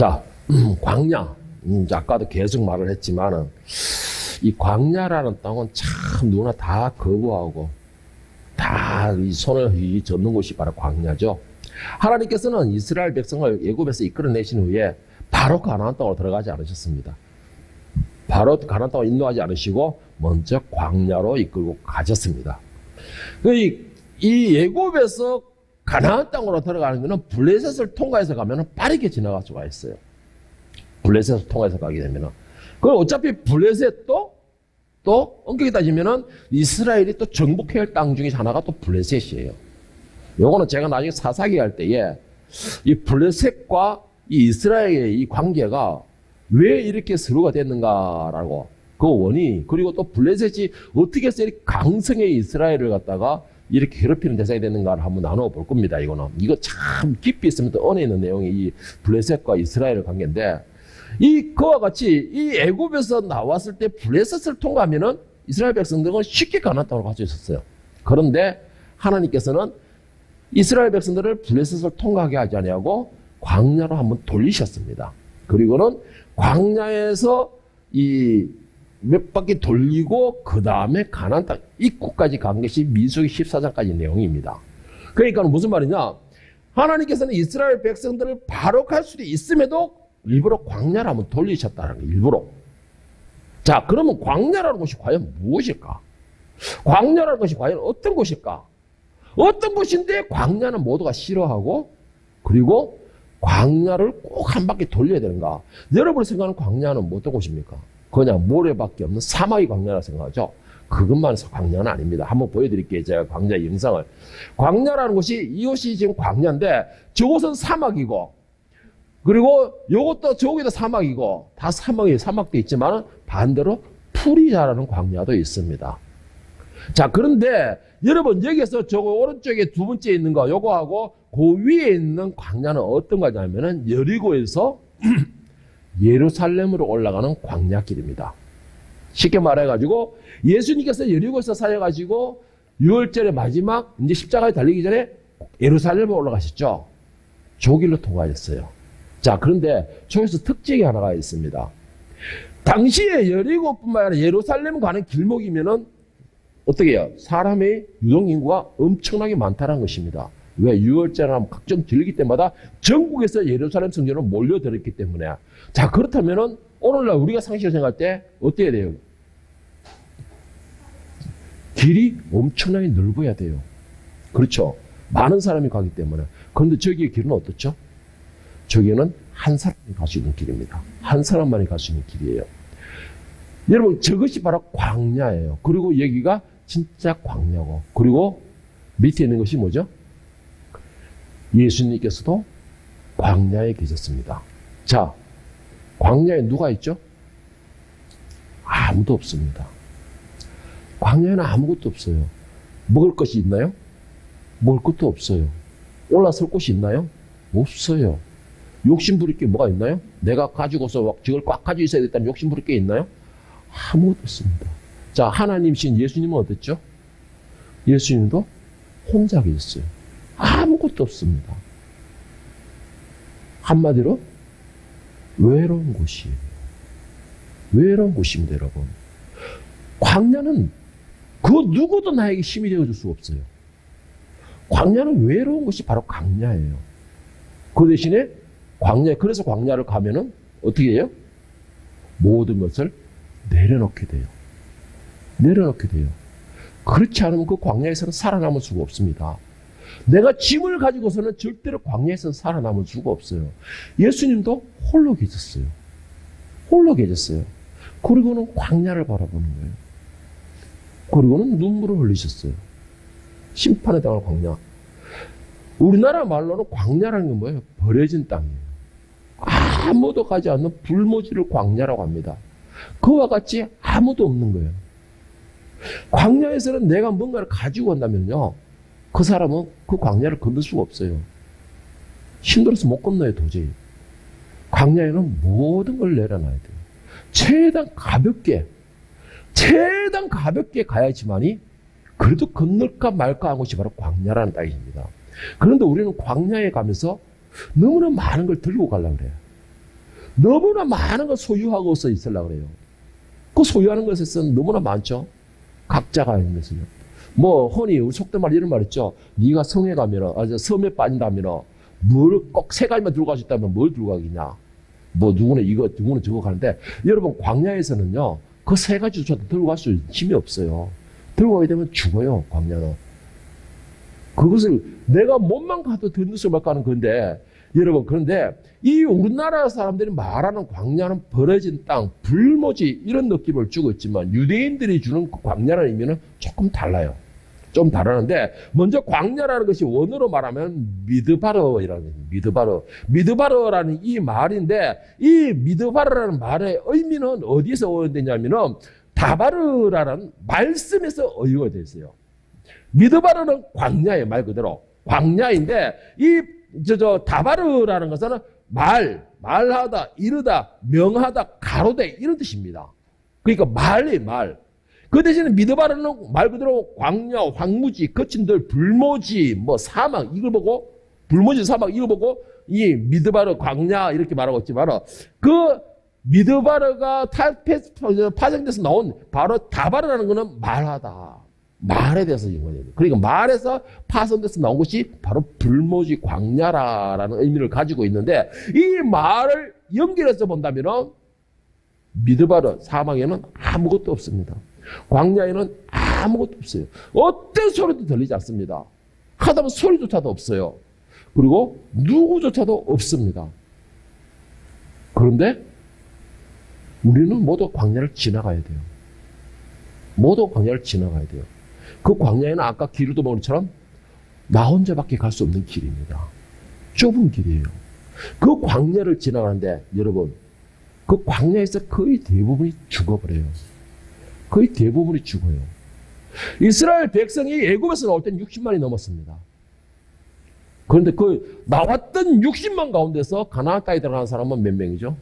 자, 광야. 아까도 계속 말을 했지만은, 이 광야라는 땅은 참 누구나 다 거부하고, 다 이 손을 젓는 곳이 바로 광야죠. 하나님께서는 이스라엘 백성을 애굽에서 이끌어내신 후에 바로 가나안 땅으로 들어가지 않으셨습니다. 바로 가나안 땅으로 인도하지 않으시고 먼저 광야로 이끌고 가셨습니다. 이 애굽에서 가나안 땅으로 들어가는 것은 블레셋을 통과해서 가면 빠르게 지나갈 수가 있어요. 블레셋을 통해서 가게 되면은. 그럼 어차피 블레셋도 또 엄격히 따지면은 이스라엘이 또 정복해야 할 땅 중에 하나가 또 블레셋이에요. 요거는 제가 나중에 사사기 할 때에 이 블레셋과 이 이스라엘의 이 관계가 왜 이렇게 서로가 됐는가라고 그 원인, 그리고 또 블레셋이 어떻게 해서 이렇게 강성의 이스라엘을 갖다가 이렇게 괴롭히는 대상이 됐는가를 한번 나눠 볼 겁니다. 이거 참 깊이 있으면 또 은혜 있는 내용이 이 블레셋과 이스라엘 관계인데, 그와 같이 이 애굽에서 나왔을 때 블레셋을 통과하면은 이스라엘 백성들은 쉽게 가나안 땅으로 갈 수 있었어요. 그런데 하나님께서는 이스라엘 백성들을 블레셋을 통과하게 하지 아니하고 광야로 한번 돌리셨습니다. 그리고는 광야에서 이 몇 바퀴 돌리고 그 다음에 가나안 땅 입구까지 간 것이 민수기 14장까지 내용입니다. 그러니까 무슨 말이냐? 하나님께서는 이스라엘 백성들을 바로 갈 수도 있음에도 일부러 광야를 한번 돌리셨다는 거예요. 일부러. 자, 그러면 광야라는 곳이 과연 무엇일까? 광야라는 것이 과연 어떤 곳일까? 어떤 곳인데 광야는 모두가 싫어하고, 그리고 광야를 꼭 한 바퀴 돌려야 되는가? 여러분이 생각하는 광야는 어떤 곳입니까? 그냥 모래밖에 없는 사막이 광야라 생각하죠? 그것만 해서 광야는 아닙니다. 한번 보여드릴게요. 제가 광야 영상을. 광야라는 곳이, 이곳이 지금 광야인데, 저곳은 사막이고, 그리고 요것도 저기도 사막이고, 다 사막도 있지만 반대로 풀이 자라는 광야도 있습니다. 자, 그런데 여러분 여기서 저거 오른쪽에 두 번째 있는 거 요거하고 그 위에 있는 광야는 어떤 거냐면은 여리고에서 예루살렘으로 올라가는 광야길입니다. 쉽게 말해가지고 예수님께서 여리고에서 사셔가지고 6월절의 마지막 이제 십자가에 달리기 전에 예루살렘으로 올라가셨죠. 저 길로 통과하셨어요. 자, 그런데 저기서 특징이 하나가 있습니다. 당시에 여리고뿐만 아니라 예루살렘 가는 길목이면은 어떻게 해요? 사람의 유동인구가 엄청나게 많다는 것입니다. 왜? 6월절이나 각종 절기 때마다 전국에서 예루살렘 성전으로 몰려들었기 때문에. 자, 그렇다면은 오늘날 우리가 상식을 생각할 때 어때야 돼요? 길이 엄청나게 넓어야 돼요. 그렇죠? 많은 사람이 가기 때문에. 그런데 저기의 길은 어떻죠? 저기는 한 사람이 갈 수 있는 길입니다. 한 사람만이 갈 수 있는 길이에요. 여러분, 저것이 바로 광야예요. 그리고 여기가 진짜 광야고, 그리고 밑에 있는 것이 뭐죠? 예수님께서도 광야에 계셨습니다. 자, 광야에 누가 있죠? 아무도 없습니다. 광야에는 아무것도 없어요. 먹을 것이 있나요? 먹을 것도 없어요. 올라설 곳이 있나요? 없어요. 욕심 부릴 게 뭐가 있나요? 내가 가지고서 저걸 꽉 가지고 있어야 겠다는 욕심 부릴 게 있나요? 아무것도 없습니다. 자, 하나님이신 예수님은 어땠죠? 예수님도 혼자 계셨어요. 아무것도 없습니다. 한마디로 외로운 곳이에요. 외로운 곳입니다, 여러분. 광야는 그 누구도 나에게 힘이 되어줄 수가 없어요. 광야는 외로운 곳이 바로 광야예요. 그 대신에 그래서 광야를 가면은 어떻게 해요? 모든 것을 내려놓게 돼요. 내려놓게 돼요. 그렇지 않으면 그 광야에서는 살아남을 수가 없습니다. 내가 짐을 가지고서는 절대로 광야에서는 살아남을 수가 없어요. 예수님도 홀로 계셨어요. 홀로 계셨어요. 그리고는 광야를 바라보는 거예요. 그리고는 눈물을 흘리셨어요. 심판에 당할 광야. 우리나라 말로는 광야라는 건 뭐예요? 버려진 땅이에요. 아무도 가지 않는 불모지를 광야라고 합니다. 그와 같이 아무도 없는 거예요. 광야에서는 내가 뭔가를 가지고 온다면요, 그 사람은 그 광야를 건널 수가 없어요. 힘들어서 못 건너요, 도저히. 광야에는 모든 걸 내려놔야 돼요. 최대한 가볍게 가야지만이 그래도 건널까 말까 하는 것이 바로 광야라는 땅입니다. 그런데 우리는 광야에 가면서 너무나 많은 걸 들고 가려고 그래요. 너무나 많은 걸 소유하고서 있으려고 그래요. 그 소유하는 것에서는 너무나 많죠. 각자가 있는 것은요. 뭐 흔히 우리 속된 말 이런 말 있죠. 네가 성에 가면, 섬에 빠진다면 뭘 꼭 세 가지만 들고 갈 수 있다면 뭘 들고 가겠냐. 뭐 누구는 이거, 누구는 저거 가는데 여러분 광야에서는요. 그 세 가지조차도 들고 갈 수 힘이 없어요. 들고 가게 되면 죽어요. 광야는. 그것을 내가 몸만 가도 듣는 수밖에 하는 건데 여러분 그런데 이 우리나라 사람들이 말하는 광야는 벌어진 땅, 불모지 이런 느낌을 주고 있지만 유대인들이 주는 그 광야라는 의미는 조금 달라요. 좀 다르는데 먼저 광야라는 것이 원어로 말하면 미드바르라는 미드바르라는 이 말인데 이 미드바르라는 말의 의미는 어디서 오는냐면은 다바르라는 말씀에서 의유가 됐어요. 미드바르는 광야예요. 말 그대로 광야인데 이 다바르라는 것은 말하다, 이르다, 명하다, 가로되 이런 뜻입니다. 그러니까 말이에요, 말. 그 대신에 미드바르는 말 그대로 광야, 황무지, 거친 들, 불모지, 뭐 사막 이걸 보고 불모지, 사막 이걸 보고 이 미드바르, 광야 이렇게 말하고 있지만 그 미드바르가 파생돼서 나온 바로 다바르라는 것은 말하다. 말에 대해서 연관돼요. 그러니까 말에서 파손돼서 나온 것이 바로 불모지 광야라는 의미를 가지고 있는데 이 말을 연결해서 본다면 미드바르 사막에는 아무것도 없습니다. 광야에는 아무것도 없어요. 어떤 소리도 들리지 않습니다. 하다보면 소리조차도 없어요. 그리고 누구조차도 없습니다. 그런데 우리는 모두 광야를 지나가야 돼요. 모두 광야를 지나가야 돼요. 그 광야에는 아까 기르도 먹은 것처럼 나 혼자밖에 갈 수 없는 길입니다. 좁은 길이에요. 그 광야를 지나가는데 여러분 그 광야에서 거의 대부분이 죽어버려요. 거의 대부분이 죽어요. 이스라엘 백성이 애굽에서 나올 때는 60만이 넘었습니다. 그런데 그 나왔던 60만 가운데서 가나안 땅에 들어가는 사람은 몇 명이죠?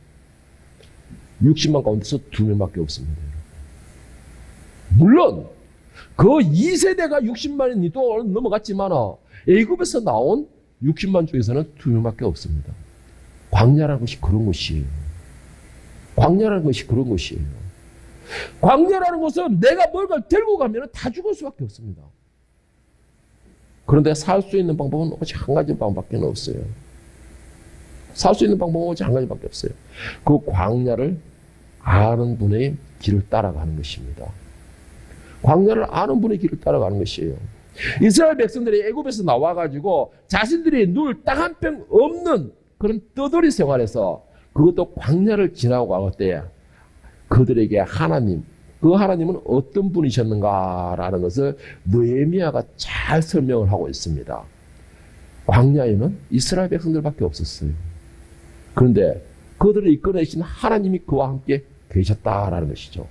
60만 가운데서 2명밖에 없습니다. 물론 그 2세대가 60만이 또 넘어갔지만 애굽에서 나온 60만 중에서는 2명밖에 없습니다. 광야라는 것이 그런 것이에요. 광야라는 것이 그런 것이에요. 광야라는 것은 내가 뭔가를 들고 가면 다 죽을 수밖에 없습니다. 그런데 살 수 있는 방법은 오직 한 가지 방법밖에 없어요. 살 수 있는 방법은 오직 한 가지밖에 없어요. 그 광야를 아는 분의 길을 따라가는 것입니다. 광야를 아는 분의 길을 따라가는 것이에요. 이스라엘 백성들이 애굽에서 나와가지고 자신들이 누울 땅 한 평 없는 그런 떠돌이 생활에서 그것도 광야를 지나고 가고 때 그들에게 하나님, 그 하나님은 어떤 분이셨는가라는 것을 느헤미야가 잘 설명을 하고 있습니다. 광야에는 이스라엘 백성들밖에 없었어요. 그런데 그들을 이끌어내신 하나님이 그와 함께 계셨다라는 것이죠.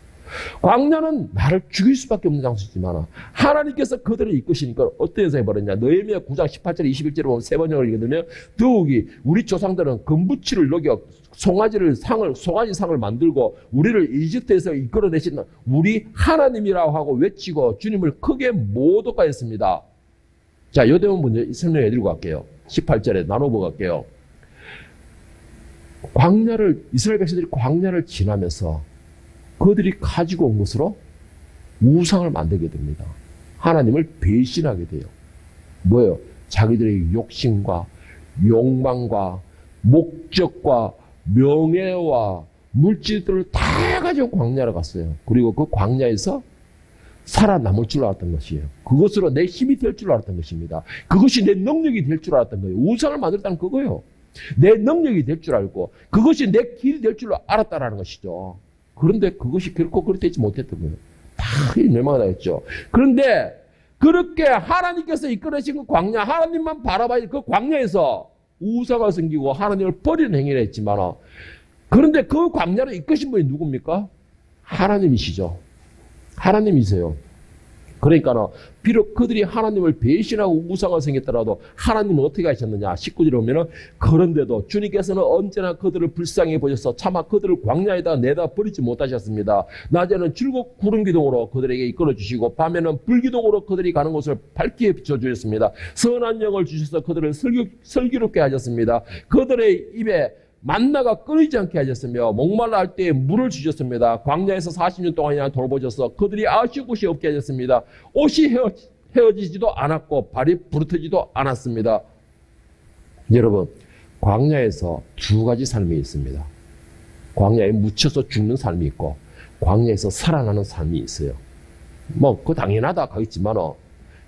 광야는 나를 죽일 수밖에 없는 장소이지만 하나님께서 그들을 이끄시니까 어떤 현상이 벌어졌냐. 느헤미야 9장 18절 21절에 보면 세 번역을 읽거든요. 더욱이 우리 조상들은 금부치를 녹여 송아지 상을 만들고 우리를 이집트에서 이끌어내신 우리 하나님이라고 하고 외치고 주님을 크게 모독하였습니다. 자, 이 대목 먼저 설명해 드리고 갈게요. 18절에 나눠보고 갈게요. 이스라엘 백성들이 광야를 지나면서 그들이 가지고 온 것으로 우상을 만들게 됩니다. 하나님을 배신하게 돼요. 뭐예요? 자기들의 욕심과 욕망과 목적과 명예와 물질들을 다 가지고 광야로 갔어요. 그리고 그 광야에서 살아남을 줄 알았던 것이에요. 그것으로 내 힘이 될 줄 알았던 것입니다. 그것이 내 능력이 될 줄 알았던 거예요. 우상을 만들었다는 그거예요. 내 능력이 될 줄 알고 그것이 내 길이 될 줄 알았다라는 것이죠. 그런데 그것이 결코 그렇게 되지 못했던 거예요. 다 멸망하였죠. 그런데 그렇게 하나님께서 이끌어내신 그 광야, 하나님만 바라봐야 그 광야에서 우상을 섬기고 하나님을 버리는 행위를 했지만 그런데 그 광야를 이끄신 분이 누굽니까? 하나님이시죠. 하나님이세요. 그러니까 비록 그들이 하나님을 배신하고 우상을 섬겼더라도 하나님은 어떻게 하셨느냐. 19절에 보면은 그런데도 주님께서는 언제나 그들을 불쌍히 보셔서 차마 그들을 광야에다 내다 버리지 못하셨습니다. 낮에는 즐겁 구름 기둥으로 그들에게 이끌어 주시고 밤에는 불기둥으로 그들이 가는 곳을 밝게 비춰주셨습니다. 선한 영을 주셔서 그들을 슬기롭게 하셨습니다. 그들의 입에 만나가 끊이지 않게 하셨으며 목말라 할 때에 물을 주셨습니다. 광야에서 40년 동안이나 돌보셔서 그들이 아쉬운 곳이 없게 하셨습니다. 옷이 헤어지지도 않았고 발이 부르트지도 않았습니다. 여러분, 광야에서 두 가지 삶이 있습니다. 광야에 묻혀서 죽는 삶이 있고 광야에서 살아나는 삶이 있어요. 뭐 그거 당연하다 하겠지만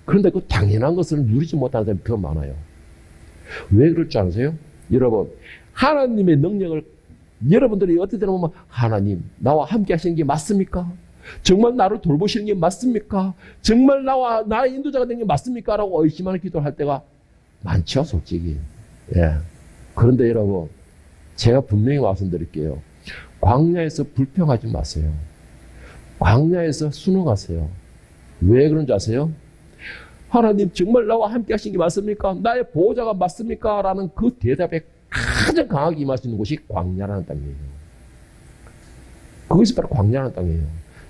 그런데 그 당연한 것을 누리지 못하는 사람이 더 많아요. 왜 그럴 줄 아세요? 여러분, 하나님의 능력을 여러분들이 어떻게 보면 하나님 나와 함께 하시는 게 맞습니까? 정말 나를 돌보시는 게 맞습니까? 정말 나의 인도자가 되는 게 맞습니까? 라고 의심하는 기도를 할 때가 많죠, 솔직히. 예. 그런데 여러분, 제가 분명히 말씀드릴게요. 광야에서 불평하지 마세요. 광야에서 순응하세요. 왜 그런지 아세요? 하나님 정말 나와 함께 하신 게 맞습니까? 나의 보호자가 맞습니까? 라는 그 대답에 가장 강하게 임하시는 곳이 광야라는 땅이에요. 그것이 바로 광야라는 땅이에요.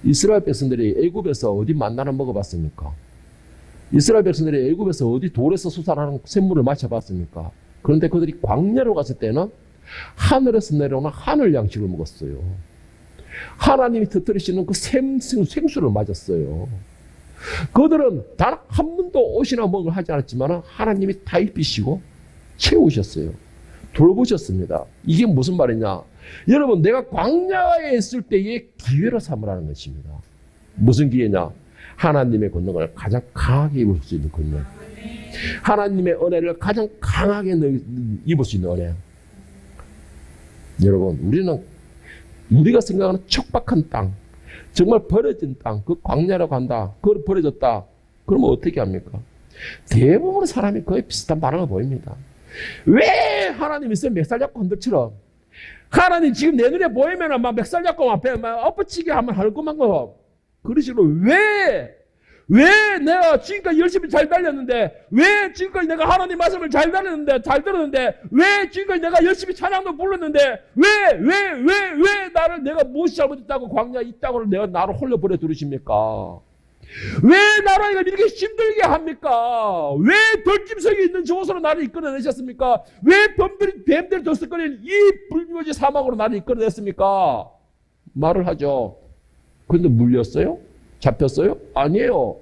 이스라엘 백성들이 애굽에서 어디 만나나 먹어봤습니까? 이스라엘 백성들이 애굽에서 어디 돌에서 솟아나는 샘물을 마셔봤습니까? 그런데 그들이 광야로 갔을 때는 하늘에서 내려오는 하늘 양식을 먹었어요. 하나님이 터뜨리시는 그 생수를 맞았어요. 그들은 단 한 번도 옷이나 먹을 하지 않았지만 하나님이 다 입히시고 채우셨어요. 돌보셨습니다. 이게 무슨 말이냐? 여러분, 내가 광야에 있을 때의 기회로 삼으라는 것입니다. 무슨 기회냐? 하나님의 권능을 가장 강하게 입을 수 있는 권능. 하나님의 은혜를 가장 강하게 입을 수 있는 은혜. 여러분, 우리가 생각하는 척박한 땅, 정말 버려진 땅, 그 광야라고 한다. 그걸 버려졌다. 그러면 어떻게 합니까? 대부분의 사람이 거의 비슷한 반응을 보입니다. 왜 하나님이 있어요? 멱살 잡고 흔들처럼. 하나님 지금 내 눈에 보이면 막 멱살 잡고 막 엎어치게 하면 할 것만 거. 그런 식으로 왜 내가 지금까지 열심히 잘 달렸는데, 왜 지금까지 내가 하나님 말씀을 잘 들었는데, 왜 지금까지 내가 열심히 찬양도 불렀는데, 왜 나를 내가 무엇이 잘못했다고 광야 이 땅으로 나를 홀려버려 두르십니까? 왜 나를 이렇게 힘들게 합니까? 왜 덜짐승이 있는 저곳으로 나를 이끌어내셨습니까? 왜 뱀들이 들썩거리는 이 불묘지 사막으로 나를 이끌어냈습니까? 말을 하죠. 그런데 물렸어요? 잡혔어요? 아니에요.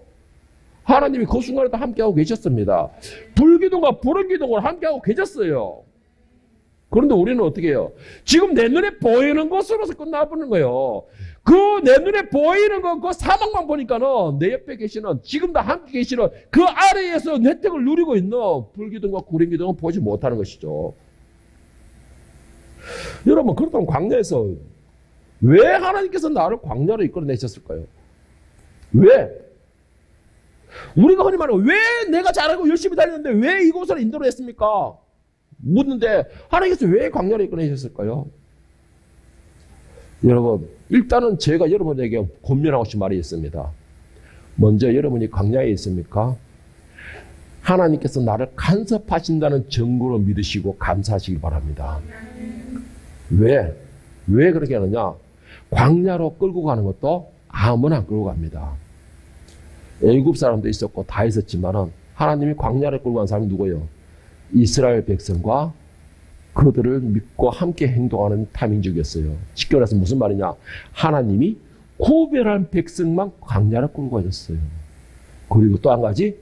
하나님이 그 순간에도 함께하고 계셨습니다. 불기둥과 불은기둥을 함께하고 계셨어요. 그런데 우리는 어떻게 해요? 지금 내 눈에 보이는 것으로서 끝나버리는 거예요. 그 내 눈에 보이는 거, 그 사막만 보니까는 내 옆에 계시는, 지금도 함께 계시는 그 아래에서 혜택을 누리고 있는 불기둥과 구름기둥은 보지 못하는 것이죠. 여러분, 그렇다면 광야에서 왜 하나님께서 나를 광야로 이끌어내셨을까요? 왜? 우리가 흔히 말하는 왜 내가 잘하고 열심히 다녔는데 왜 이곳을 인도를 했습니까? 묻는데 하나님께서 왜 광야로 이끌어내셨을까요? 여러분, 일단은 제가 여러분에게 권면하고 싶은 말이 있습니다. 먼저 여러분이 광야에 있습니까? 하나님께서 나를 간섭하신다는 증거로 믿으시고 감사하시기 바랍니다. 왜 그렇게 하느냐? 광야로 끌고 가는 것도 아무나 끌고 갑니다. 애굽 사람도 있었고 다 있었지만은 하나님이 광야를 끌고 간 사람이 누구예요? 이스라엘 백성과 그들을 믿고 함께 행동하는 타민족이었어요. 쉽게 말해서 무슨 말이냐? 하나님이 구별한 백성만 광야를 끌고 가셨어요. 그리고 또 한 가지,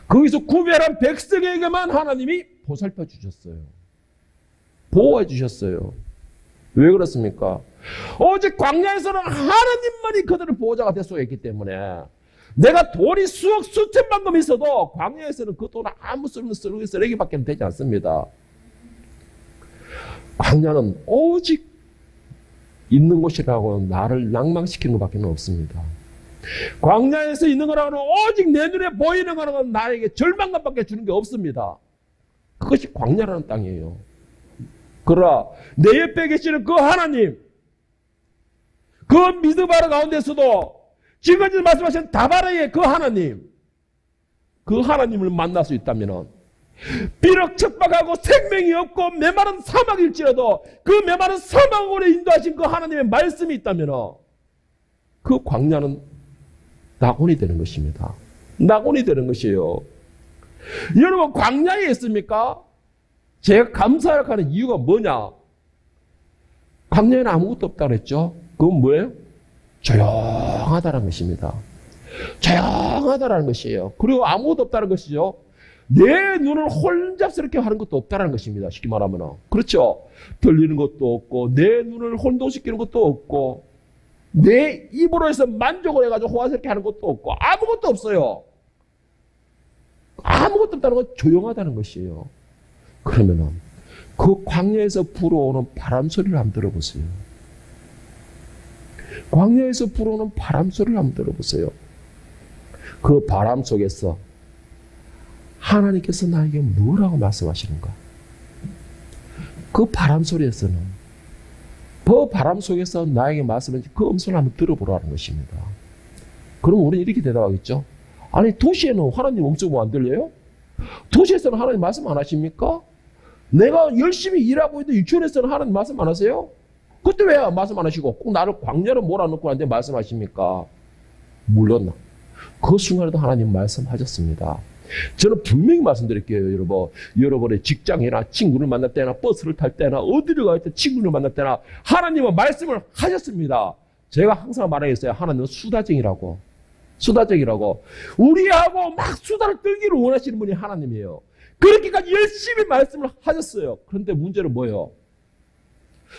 거기서 구별한 백성에게만 하나님이 보살펴 주셨어요. 보호해 주셨어요. 왜 그렇습니까? 오직 광야에서는 하나님만이 그들의 보호자가 될 수가 있기 때문에 내가 돈이 수천만큼 있어도 광야에서는 그 돈은 아무 쓸모없는 쓰레기밖에 되지 않습니다. 광야는 오직 있는 곳이라고 나를 낭망시키는 것밖에 없습니다. 광야에서 있는 거라고는 오직 내 눈에 보이는 거라고는 나에게 절망감밖에 주는 게 없습니다. 그것이 광야라는 땅이에요. 그러나 내 옆에 계시는 그 하나님, 그 미드바르 가운데서도 지금까지 말씀하신 다바르의 그 하나님을 만날 수 있다면, 비록 척박하고 생명이 없고 메마른 사막일지라도 그 메마른 사막으로 인도하신 그 하나님의 말씀이 있다면 그 광야는 낙원이 되는 것입니다. 낙원이 되는 것이에요. 여러분, 광야에 있습니까? 제가 감사하는 이유가 뭐냐? 광야에는 아무것도 없다고 그랬죠. 그건 뭐예요? 조용하다는 것입니다. 조용하다는 것이에요. 그리고 아무것도 없다는 것이죠. 내 눈을 혼잡스럽게 하는 것도 없다는 것입니다. 쉽게 말하면. 그렇죠. 들리는 것도 없고 내 눈을 혼동시키는 것도 없고 내 입으로 해서 만족을 해가지고 호화스럽게 하는 것도 없고 아무것도 없어요. 아무것도 없다는 건 조용하다는 것이에요. 그러면은 그 광야에서 불어오는 바람 소리를 한번 들어보세요. 광야에서 불어오는 바람 소리를 한번 들어보세요. 그 바람 속에서 하나님께서 나에게 뭐라고 말씀하시는가? 그 바람 소리에서는 그 바람 속에서 나에게 말씀하신 그 음성을 한번 들어보라는 것입니다. 그럼 우리는 이렇게 대답하겠죠. 아니 도시에는 하나님 음성 뭐 안 들려요? 도시에서는 하나님 말씀 안 하십니까? 내가 열심히 일하고 있는데 유치원에서는 하나님 말씀 안 하세요? 그때 왜 말씀 안 하시고 꼭 나를 광야로 몰아넣고 나한테 말씀하십니까? 물론 그 순간에도 하나님 말씀하셨습니다. 저는 분명히 말씀드릴게요. 여러분의 직장이나 친구를 만날 때나 버스를 탈 때나 어디를 갈 때 친구를 만날 때나 하나님은 말씀을 하셨습니다. 제가 항상 말하겠어요. 하나님은 수다쟁이라고. 우리하고 막 수다를 떨기를 원하시는 분이 하나님이에요. 그렇게까지 열심히 말씀을 하셨어요. 그런데 문제는 뭐예요?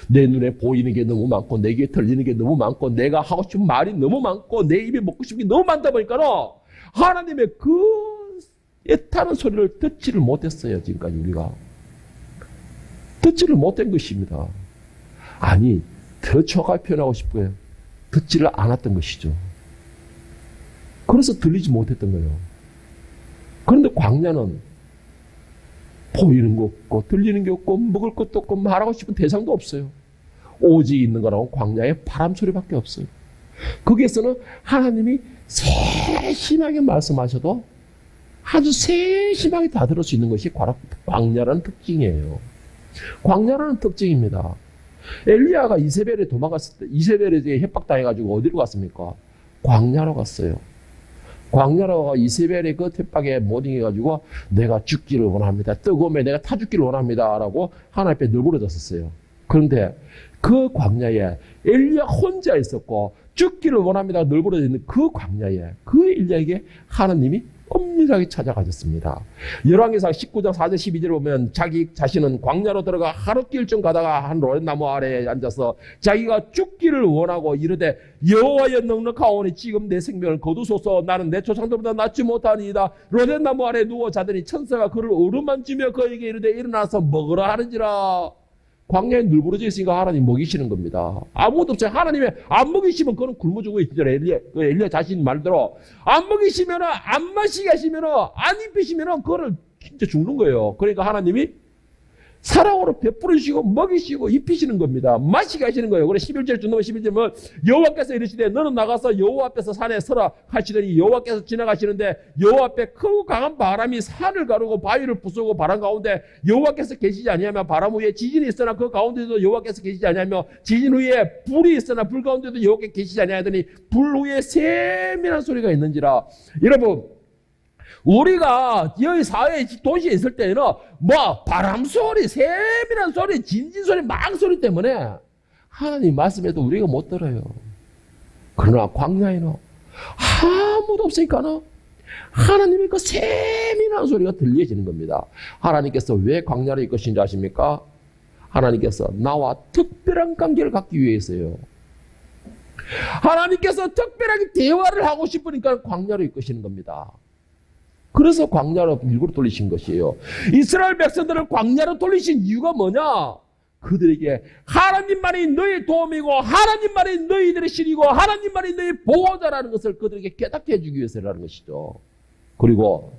내 눈에 보이는 게 너무 많고 내 귀에 들리는 게 너무 많고 내가 하고 싶은 말이 너무 많고 내 입에 먹고 싶은 게 너무 많다 보니까 하나님의 그 애타는 소리를 듣지를 못했어요. 지금까지 우리가 듣지를 못한 것입니다. 아니 더 정확하게 표현하고 싶고요. 듣지를 않았던 것이죠. 그래서 들리지 못했던 거예요. 그런데 광야는 보이는 거 없고 들리는 게 없고 먹을 것도 없고 말하고 싶은 대상도 없어요. 오직 있는 거라고 광야에 바람 소리밖에 없어요. 거기에서는 하나님이 세심하게 말씀하셔도 아주 세심하게 다 들을 수 있는 것이 광야라는 특징이에요. 광야라는 특징입니다. 엘리야가 이세벨에 도망갔을 때 이세벨에 협박당해가지고 어디로 갔습니까? 광야로 갔어요. 광야로 이세벨의 그 협박에 못 이겨가지고 내가 죽기를 원합니다. 뜨거움에 내가 타 죽기를 원합니다. 라고 하나님 앞에 늘부러졌었어요. 그런데 그 광야에 엘리야 혼자 있었고 죽기를 원합니다. 늘부러져 있는 그 광야에 그 엘리야에게 하나님이 엄밀하게 찾아가셨습니다. 열왕기상 19장 4절 12절을 보면 자기 자신은 광야로 들어가 하룻길쯤 가다가 한 로렛나무 아래에 앉아서 자기가 죽기를 원하고 이르되 여호와여 넉넉하오니 지금 내 생명을 거두소서. 나는 내 조상들보다 낫지 못하니이다. 로렛나무 아래에 누워 자더니 천사가 그를 어루만지며 그에게 이르되 일어나서 먹으라 하는지라. 광야에 늘부러져 있으니까 하나님 먹이시는 겁니다. 아무것도 없어요. 하나님이 안 먹이시면 그는 굶어 죽어 있잖아요. 엘리야 자신 말대로 안 먹이시면 안 마시게 하시면 안 입히시면 그거를 진짜 죽는 거예요. 그러니까 하나님이 사랑으로 베풀으시고 먹이시고 입히시는 겁니다. 마시게 하시는 거예요. 그래 11절 준다면 11절은 여호와께서 이르시되 너는 나가서 여호와 앞에서 산에 서라 하시더니 여호와께서 지나가시는데 여호와 앞에 크고 강한 바람이 산을 가르고 바위를 부수고 바람 가운데 여호와께서 계시지 아니하며 바람 위에 지진이 있으나 그 가운데도 여호와께서 계시지 아니하며 지진 후에 불이 있으나 불 가운데도 여호와께서 계시지 아니하더니 불 후에 세밀한 소리가 있는지라. 여러분 우리가 여기 사회 도시에 있을 때는 뭐 바람 소리, 세밀한 소리, 진진 소리, 막 소리 때문에 하나님 말씀에도 우리가 못 들어요. 그러나 광야에는 아무도 없으니까 하나님의 그 세밀한 소리가 들려지는 겁니다. 하나님께서 왜 광야를 이끄신지 아십니까? 하나님께서 나와 특별한 관계를 갖기 위해서요. 하나님께서 특별하게 대화를 하고 싶으니까 광야로 이끄시는 겁니다. 그래서 광야로 일부러 돌리신 것이에요. 이스라엘 백성들을 광야로 돌리신 이유가 뭐냐? 그들에게 하나님만이 너희 도움이고 하나님만이 너희들의 신이고 하나님만이 너희 보호자라는 것을 그들에게 깨닫게 해주기 위해서라는 것이죠. 그리고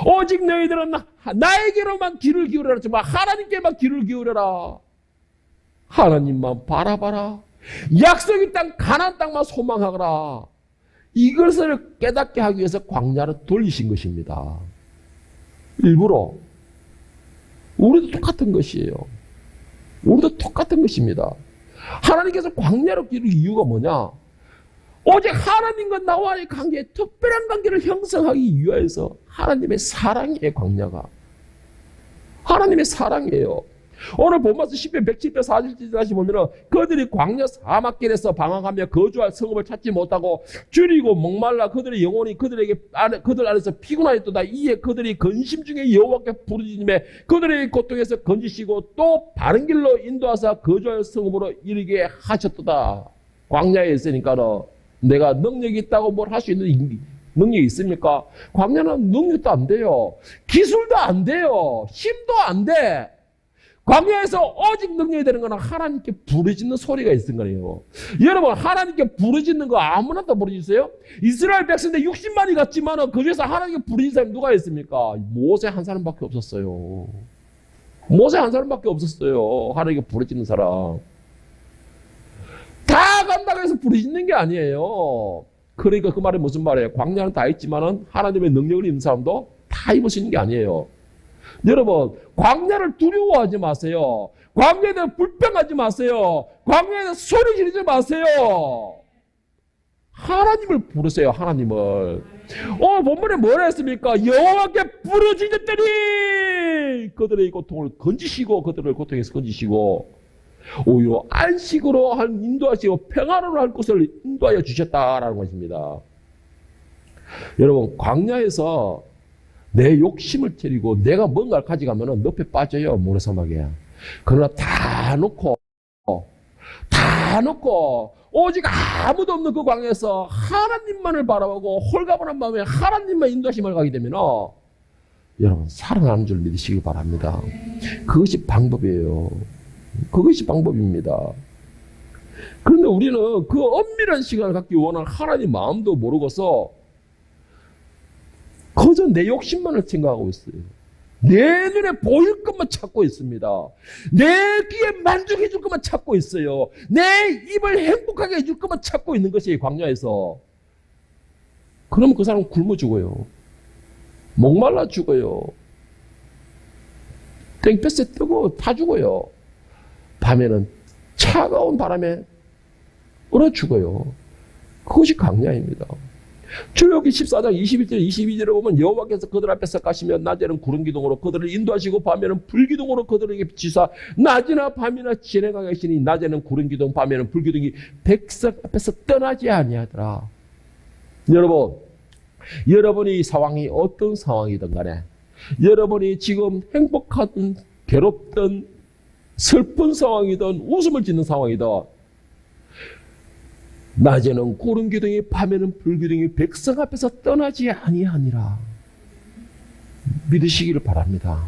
오직 너희들은 나에게로만 귀를 기울여라. 정말 하나님께만 귀를 기울여라. 하나님만 바라봐라. 약속의 땅 가나안 땅만 소망하거라. 이것을 깨닫게 하기 위해서 광야로 돌리신 것입니다. 일부러. 우리도 똑같은 것이에요. 우리도 똑같은 것입니다. 하나님께서 광야로 기르는 이유가 뭐냐? 오직 하나님과 나와의 관계, 특별한 관계를 형성하기 위해서 하나님의 사랑이에요, 광야가. 하나님의 사랑이에요. 오늘 본문에서 시편 107편 4절까지 다시 보면은 그들이 광야 사막길에서 방황하며 거주할 성읍을 찾지 못하고 줄이고 목말라 그들의 영혼이 그들 안에서 피곤하였도다. 이에 그들이 근심 중에 여호와께 부르짖음에 그들의 고통에서 건지시고 또 바른 길로 인도하사 거주할 성읍으로 이르게 하셨도다. 광야에 있으니까는 내가 능력이 있다고 뭘 할 수 있는 능력이 있습니까? 광야는 능력도 안 돼요. 기술도 안 돼요. 힘도 안 돼. 광야에서 오직 능력이 되는 것은 하나님께 부르짖는 소리가 있는 거예요. 여러분, 하나님께 부르짖는 거 아무나 다 부르짖어요? 이스라엘 백성들 60만이 갔지만 그 중에서 하나님께 부르짖는 사람이 누가 있습니까? 모세 한 사람밖에 없었어요. 모세 한 사람밖에 없었어요. 하나님께 부르짖는 사람. 다 간다고 해서 부르짖는 게 아니에요. 그러니까 그 말이 무슨 말이에요? 광야는 다 있지만은 하나님의 능력을 입는 사람도 다 입을 수 있는 게 아니에요. 여러분, 광야를 두려워하지 마세요. 광야에 대해 불평하지 마세요. 광야에 대해 소리 지르지 마세요. 하나님을 부르세요. 하나님을. 본문에 뭐라 했습니까? 여호와께 부르짖었더니 그들의 고통을 건지시고 그들을 고통에서 건지시고 오히려 안식으로 인도하시고 평안으로 할 곳을 인도하여 주셨다라는 것입니다. 여러분, 광야에서 내 욕심을 때리고 내가 뭔가를 가져가면 늪에 빠져요. 모래사막에. 그러나 다 놓고 오직 아무도 없는 그 광야에서 하나님만을 바라보고 홀가분한 마음에 하나님만 인도하심을 가게 되면 여러분 살아나는 줄 믿으시기 바랍니다. 그것이 방법이에요. 그것이 방법입니다. 그런데 우리는 그 엄밀한 시간을 갖기 원하는 하나님 마음도 모르고서 그저 내 욕심만을 생각하고 있어요. 내 눈에 보일 것만 찾고 있습니다. 내 귀에 만족해 줄 것만 찾고 있어요. 내 입을 행복하게 해줄 것만 찾고 있는 것이 광야에서. 그러면 그 사람은 굶어 죽어요. 목말라 죽어요. 땡볕에 뜨고 다 죽어요. 밤에는 차가운 바람에 얼어 죽어요. 그것이 광야입니다. 출애굽기 14장 21절 22절에 보면 여호와께서 그들 앞에서 가시며 낮에는 구름 기둥으로 그들을 인도하시고 밤에는 불 기둥으로 그들에게 비추사 낮이나 밤이나 지내가 계시니 낮에는 구름 기둥 밤에는 불 기둥이 백성 앞에서 떠나지 아니하더라. 여러분, 여러분이 상황이 어떤 상황이든 간에 여러분이 지금 행복하든 괴롭든 슬픈 상황이든 웃음을 짓는 상황이든 낮에는 구름 기둥이 밤에는 불 기둥이 백성 앞에서 떠나지 아니하니라. 믿으시기를 바랍니다.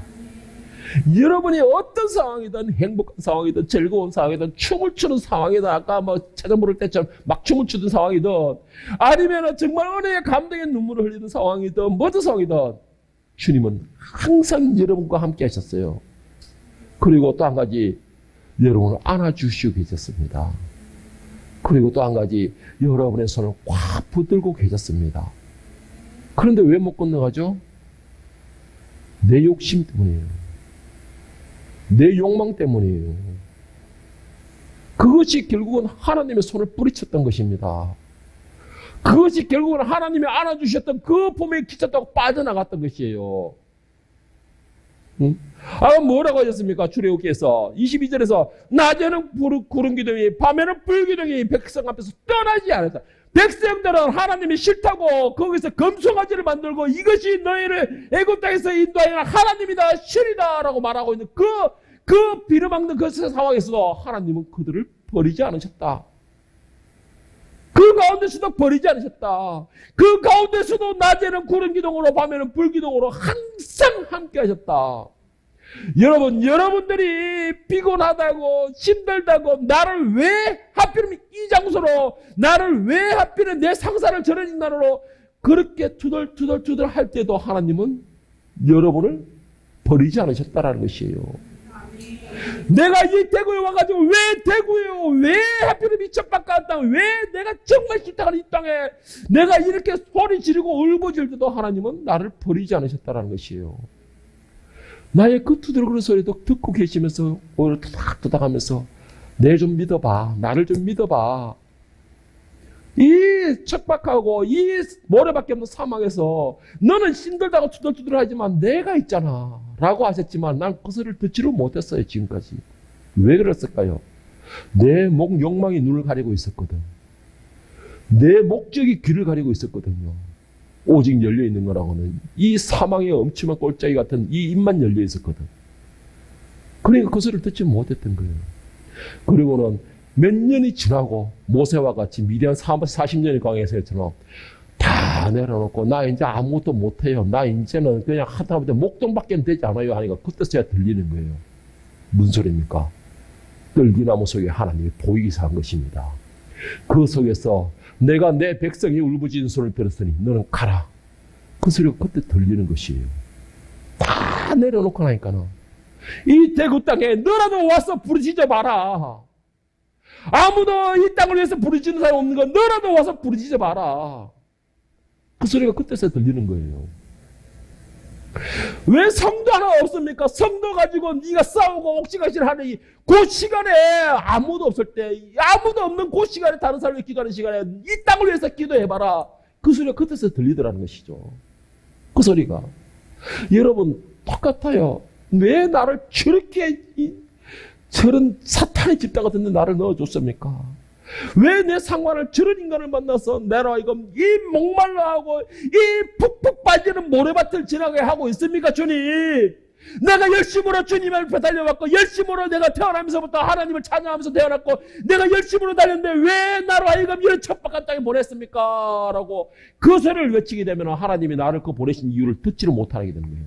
여러분이 어떤 상황이든 행복한 상황이든 즐거운 상황이든 춤을 추는 상황이든 아까 찬양 부를 때처럼 막 춤을 추던 상황이든 아니면 정말 은혜의 감동의 눈물을 흘리는 상황이든 뭐든 상황이든 주님은 항상 여러분과 함께 하셨어요. 그리고 또 한 가지 여러분을 안아주시고 계셨습니다. 그리고 또 한 가지 여러분의 손을 꽉 붙들고 계셨습니다. 그런데 왜 못 건너가죠? 내 욕심 때문이에요. 내 욕망 때문이에요. 그것이 결국은 하나님의 손을 뿌리쳤던 것입니다. 그것이 결국은 하나님이 안아주셨던 그 품에 기쳤다고 빠져나갔던 것이에요. 응? 뭐라고 하셨습니까? 출애굽기에서 22절에서 낮에는 구름 기둥이 밤에는 불 기둥이 백성 앞에서 떠나지 않았다. 백성들은 하나님이 싫다고 거기서 금송아지를 만들고 이것이 너희를 애굽 땅에서 인도하여 하나님이다 신이다 라고 말하고 있는 그 비르막는 그 상황에서도 하나님은 그들을 버리지 않으셨다. 그 가운데서도 버리지 않으셨다. 그 가운데서도 낮에는 구름 기둥으로 밤에는 불 기둥으로 항상 함께 하셨다. 여러분, 여러분들이 피곤하다고 힘들다고 나를 왜 하필이면 이 장소로 나를 왜 하필이면 내 상사를 저런 인간으로 그렇게 투덜투덜 할 때도 하나님은 여러분을 버리지 않으셨다라는 것이에요. 내가 이 대구에 와가지고 왜 대구에요? 왜 하필이면 이 척박한 땅? 왜 내가 정말 싫다는 이 땅에 내가 이렇게 소리 지르고 울부짖을 때도 하나님은 나를 버리지 않으셨다라는 것이에요. 나의 그 투덜거리는 소리도 듣고 계시면서 오늘 토닥토닥하면서 내 좀 믿어봐. 나를 좀 믿어봐. 이 척박하고 이 모래밖에 없는 사막에서 너는 힘들다고 투덜투덜하지만 내가 있잖아 라고 하셨지만 난 그 소리를 듣지를 못했어요. 지금까지. 왜 그랬을까요? 내 욕망이 눈을 가리고 있었거든. 내 목적이 귀를 가리고 있었거든요. 오직 열려있는 거라고는 이 사망의 엄청난 골짜기 같은 이 입만 열려 있었거든. 그러니까 그 소리를 듣지 못했던 거예요. 그리고는 몇 년이 지나고 모세와 같이 미디안 40년의 광야에서처럼 다 내려놓고 나 이제 아무것도 못해요. 나 이제는 그냥 하다 보다 목동밖에 되지 않아요 하니까 그때서야 들리는 거예요. 무슨 소리입니까? 떨기나무 속에 하나님이 보이기 시작한 것입니다. 그 속에서 내가 내 백성이 울부짖는 소리를 들었으니 너는 가라. 그 소리가 그때 들리는 것이에요. 다 내려놓고 나니까는 이 대구 땅에 너라도 와서 부르짖어 봐라. 아무도 이 땅을 위해서 부르짖는 사람이 없는 건 너라도 와서 부르짖어 봐라. 그 소리가 그때서 들리는 거예요. 왜 성도 하나 없습니까? 성도 가지고 네가 싸우고 옥시가시를 그 시간에 아무도 없을 때, 아무도 없는 그 시간에 다른 사람이 기도하는 시간에 이 땅을 위해서 기도해봐라. 그 소리가 그때서 들리더라는 것이죠. 그 소리가. 여러분 똑같아요. 왜 나를 저렇게 저런 사탄의 집단 같은 데 나를 넣어줬습니까? 왜 내 상관을 저런 인간을 만나서 내가 이건 이 목말라하고 이 푹푹 빠지는 모래밭을 지나게 하고 있습니까, 주님? 내가 열심으로 주님 앞에 달려왔고 열심으로 내가 태어나면서부터 하나님을 찬양하면서 태어났고 내가 열심으로 달렸는데 왜 나로 하여금 이런 척박한 땅에 보냈습니까? 라고 그 소리를 외치게 되면 하나님이 나를 그 보내신 이유를 듣지를 못하게 되는 거예요.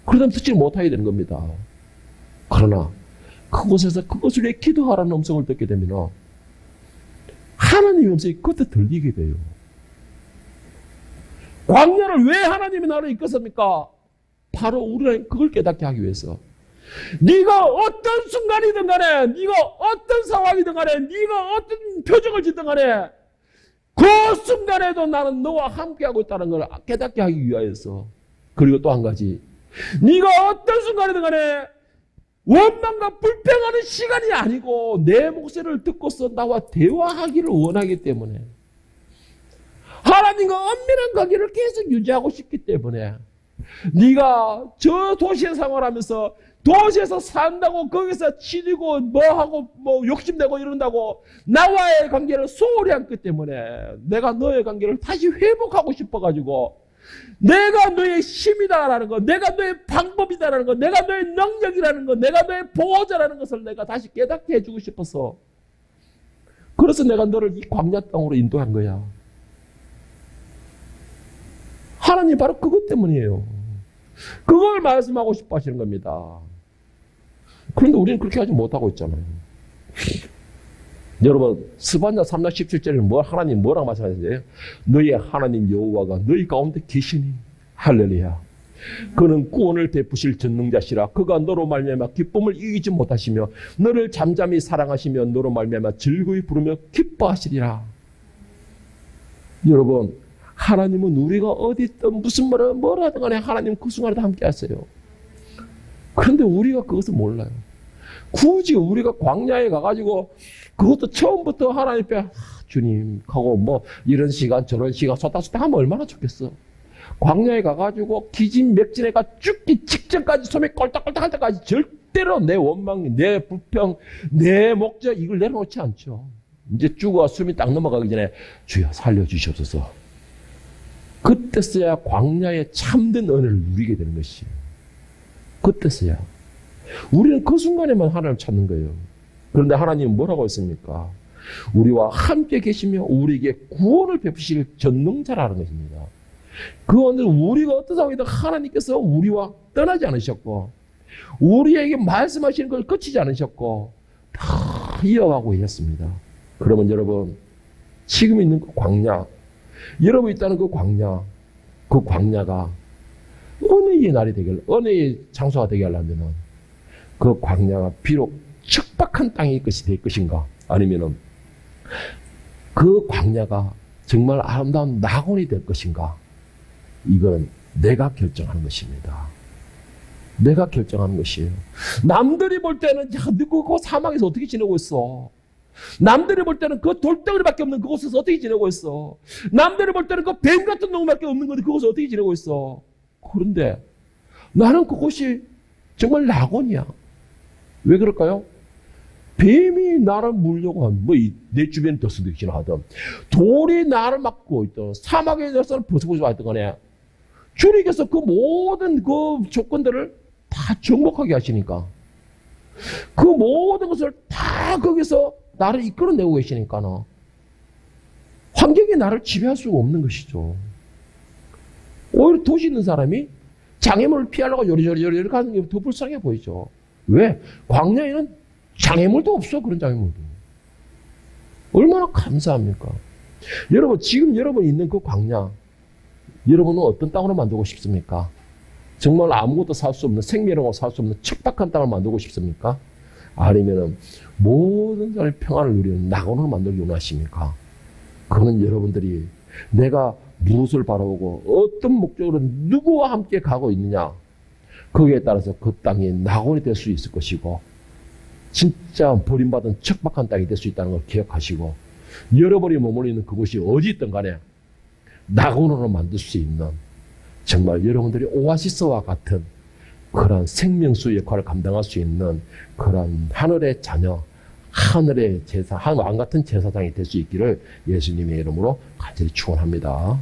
그러다 듣지를 못하게 되는 겁니다. 그러나 그곳에서 그것을 위해 기도하라는 음성을 듣게 되면 하나님의 음성이 그때 들리게 돼요. 광야를 왜 하나님이 나를 이끌었습니까? 바로 우리는 그걸 깨닫게 하기 위해서. 네가 어떤 순간이든 간에, 네가 어떤 상황이든 간에, 네가 어떤 표정을 짓든 간에 그 순간에도 나는 너와 함께하고 있다는 걸 깨닫게 하기 위하여서. 그리고 또 한 가지, 네가 어떤 순간이든 간에 원망과 불평하는 시간이 아니고 내 목소리를 듣고서 나와 대화하기를 원하기 때문에, 하나님과 엄밀한 관계를 계속 유지하고 싶기 때문에, 네가 저 도시에 생활하면서 도시에서 산다고 거기서 치리고 뭐하고 뭐 욕심내고 이런다고 나와의 관계를 소홀히 했기 때문에 내가 너의 관계를 다시 회복하고 싶어가지고 내가 너의 힘이다라는 것, 내가 너의 방법이다라는 것, 내가 너의 능력이라는 것, 내가 너의 보호자라는 것을 내가 다시 깨닫게 해주고 싶어서, 그래서 내가 너를 이 광야 땅으로 인도한 거야. 하나님 바로 그것 때문이에요. 그걸 말씀하고 싶어 하시는 겁니다. 그런데 우리는 그렇게 하지 못하고 있잖아요. 여러분, 스바냐 3장 17절에 하나님 뭐라고 말씀하셨어요? 너희 하나님 여호와가 너희 가운데 계시니 할렐루야. 그는 구원을 베푸실 전능자시라. 그가 너로 말미암아 기쁨을 이기지 못하시며 너를 잠잠히 사랑하시며 너로 말미암아 즐거이 부르며 기뻐하시리라. 여러분, 하나님은 우리가 어디 있든 무슨 말을 뭐라 하든 간에 하나님 그 순간에도 함께 하세요. 그런데 우리가 그것을 몰라요. 굳이 우리가 광야에 가가지고 그것도 처음부터 하나님 앞에 주님 하고 뭐 이런 시간 저런 시간 쏟다 하면 얼마나 좋겠어. 광야에 가가지고 기진맥진해가 죽기 직전까지 소매 껄떡껄떡 할 때까지 절대로 내 원망, 내 불평, 내 목적 이걸 내려놓지 않죠. 이제 죽어 숨이 딱 넘어가기 전에 주여 살려주시옵소서. 그때서야 광야의 참된 은혜를 누리게 되는 것이에요. 그때서야. 우리는 그 순간에만 하나님을 찾는 거예요. 그런데 하나님은 뭐라고 했습니까? 우리와 함께 계시며 우리에게 구원을 베푸실 전능자라는 것입니다. 그런데 우리가 어떤 상황이든 하나님께서 우리와 떠나지 않으셨고 우리에게 말씀하시는 걸 거치지 않으셨고 다 이어가고 계셨습니다. 그러면 여러분, 지금 있는 그 광야, 여러분 있다는 그 광야가 은혜의 날이 되길, 은혜의 장소가 되게 하려면 그 광야가 비록 척박한 땅일 것이 될 것인가, 아니면은 그 광야가 정말 아름다운 낙원이 될 것인가, 이건 내가 결정하는 것입니다. 내가 결정하는 것이에요. 남들이 볼 때는 야, 너 그 사막에서 어떻게 지내고 있어? 남들이 볼 때는 그 돌덩어리밖에 없는 그곳에서 어떻게 지내고 있어? 남들이 볼 때는 그 뱀 같은 놈밖에 없는 건데 그곳에서 어떻게 지내고 있어? 그런데 나는 그곳이 정말 낙원이야. 왜 그럴까요? 뱀이 나를 물려고 하면 내 주변에 들썩들썩 하든 돌이 나를 막고 있든 사막에 대해서는 벗어보지 말든 간에 주님께서 그 모든 그 조건들을 다 정복하게 하시니까 그 모든 것을 다 거기서 나를 이끌어내고 계시니까 환경이 나를 지배할 수가 없는 것이죠. 오히려 도시 있는 사람이 장애물을 피하려고 요리조리 가는 게 더 불쌍해 보이죠. 왜? 광야에는 장애물도 없어. 그런 장애물도. 얼마나 감사합니까? 여러분 지금 여러분 있는 그 광야 여러분은 어떤 땅으로 만들고 싶습니까? 정말 아무것도 살 수 없는 생명으로 살 수 없는 척박한 땅을 만들고 싶습니까? 아니면은 모든 사람의 평안을 누리는 낙원을 만들기 원하십니까? 그거는 여러분들이 내가 무엇을 바라보고 어떤 목적으로 누구와 함께 가고 있느냐 거기에 따라서 그 땅이 낙원이 될 수 있을 것이고 진짜 버림받은 척박한 땅이 될 수 있다는 걸 기억하시고 여러분이 머물러 있는 그곳이 어디 있든 간에 낙원으로 만들 수 있는 정말 여러분들이 오아시스와 같은 그런 생명수 역할을 감당할 수 있는 그런 하늘의 자녀, 하늘의 제사, 왕 같은 제사장이 될 수 있기를 예수님의 이름으로 간절히 축원합니다.